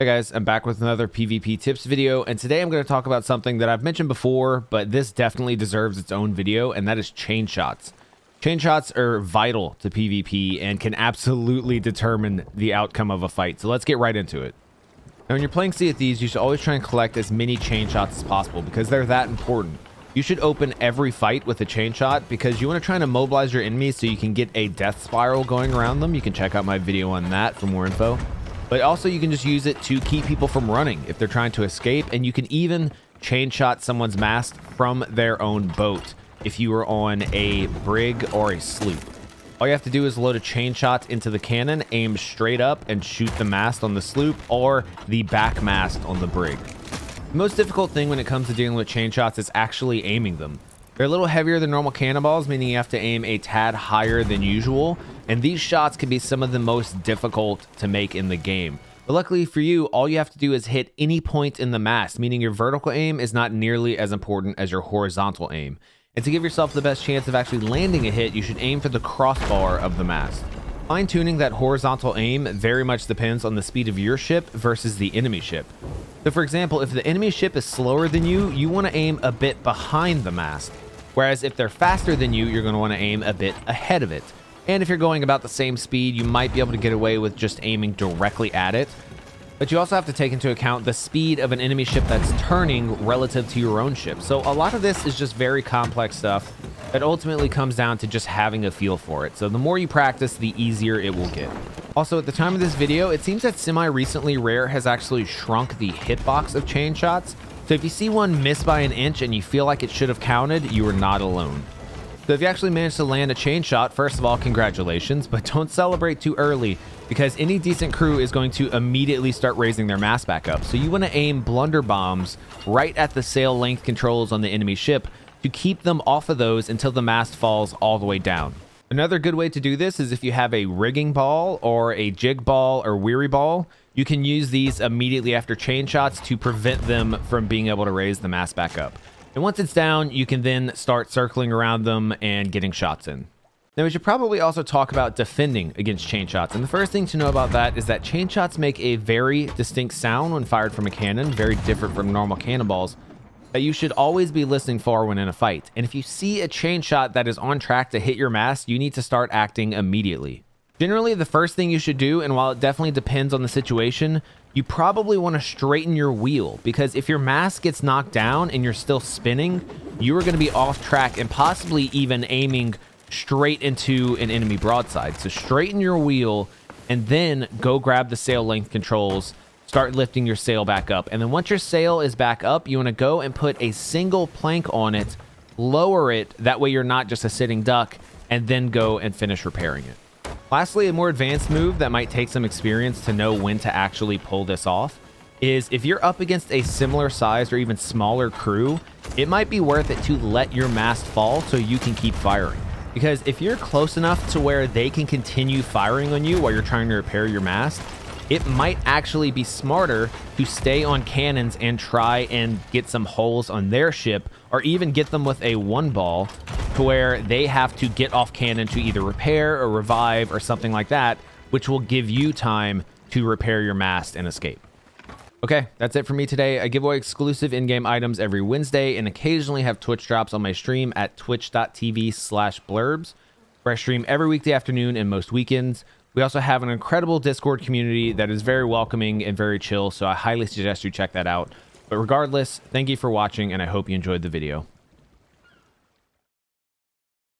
Hey guys, I'm back with another PvP tips video, and today I'm going to talk about something that I've mentioned before, but this definitely deserves its own video, and that is chain shots. Chain shots are vital to PvP and can absolutely determine the outcome of a fight, so let's get right into it. Now when you're playing Sea of Thieves, you should always try and collect as many chain shots as possible because they're that important. You should open every fight with a chain shot because you want to try and immobilize your enemies so you can get a death spiral going around them. You can check out my video on that for more info. But also you can just use it to keep people from running if they're trying to escape, and you can even chain shot someone's mast from their own boat if you are on a brig or a sloop. All you have to do is load a chain shot into the cannon, aim straight up, and shoot the mast on the sloop or the back mast on the brig. The most difficult thing when it comes to dealing with chain shots is actually aiming them. They're a little heavier than normal cannonballs, meaning you have to aim a tad higher than usual, and these shots can be some of the most difficult to make in the game. But luckily for you, all you have to do is hit any point in the mast, meaning your vertical aim is not nearly as important as your horizontal aim. And to give yourself the best chance of actually landing a hit, you should aim for the crossbar of the mast. Fine-tuning that horizontal aim very much depends on the speed of your ship versus the enemy ship. So for example, if the enemy ship is slower than you, you want to aim a bit behind the mast. Whereas if they're faster than you, you're going to want to aim a bit ahead of it. And if you're going about the same speed, you might be able to get away with just aiming directly at it. But you also have to take into account the speed of an enemy ship that's turning relative to your own ship. So a lot of this is just very complex stuff that ultimately comes down to just having a feel for it. So the more you practice, the easier it will get. Also, at the time of this video, it seems that semi-recently Rare has actually shrunk the hitbox of chain shots. So if you see one miss by an inch and you feel like it should have counted, you are not alone. So if you actually manage to land a chain shot, first of all, congratulations, but don't celebrate too early because any decent crew is going to immediately start raising their mast back up. So you want to aim blunder bombs right at the sail length controls on the enemy ship to keep them off of those until the mast falls all the way down. Another good way to do this is if you have a rigging ball or a jig ball or weary ball, you can use these immediately after chain shots to prevent them from being able to raise the mast back up. And once it's down, you can then start circling around them and getting shots in. Now, we should probably also talk about defending against chain shots. And the first thing to know about that is that chain shots make a very distinct sound when fired from a cannon, very different from normal cannonballs, that you should always be listening for when in a fight. And if you see a chain shot that is on track to hit your mast, you need to start acting immediately. Generally, the first thing you should do, and while it definitely depends on the situation, you probably want to straighten your wheel, because if your mast gets knocked down and you're still spinning, you are going to be off track and possibly even aiming straight into an enemy broadside. So straighten your wheel and then go grab the sail length controls, start lifting your sail back up. And then once your sail is back up, you want to go and put a single plank on it, lower it, that way you're not just a sitting duck, and then go and finish repairing it. Lastly, a more advanced move that might take some experience to know when to actually pull this off is if you're up against a similar size or even smaller crew, it might be worth it to let your mast fall so you can keep firing. Because if you're close enough to where they can continue firing on you while you're trying to repair your mast, it might actually be smarter to stay on cannons and try and get some holes on their ship, or even get them with a one ball to where they have to get off cannon to either repair or revive or something like that, which will give you time to repair your mast and escape. Okay, that's it for me today. I give away exclusive in-game items every Wednesday and occasionally have Twitch drops on my stream at twitch.tv/blurbs, where I stream every weekday afternoon and most weekends. We also have an incredible Discord community that is very welcoming and very chill, so I highly suggest you check that out. But regardless, thank you for watching, and I hope you enjoyed the video.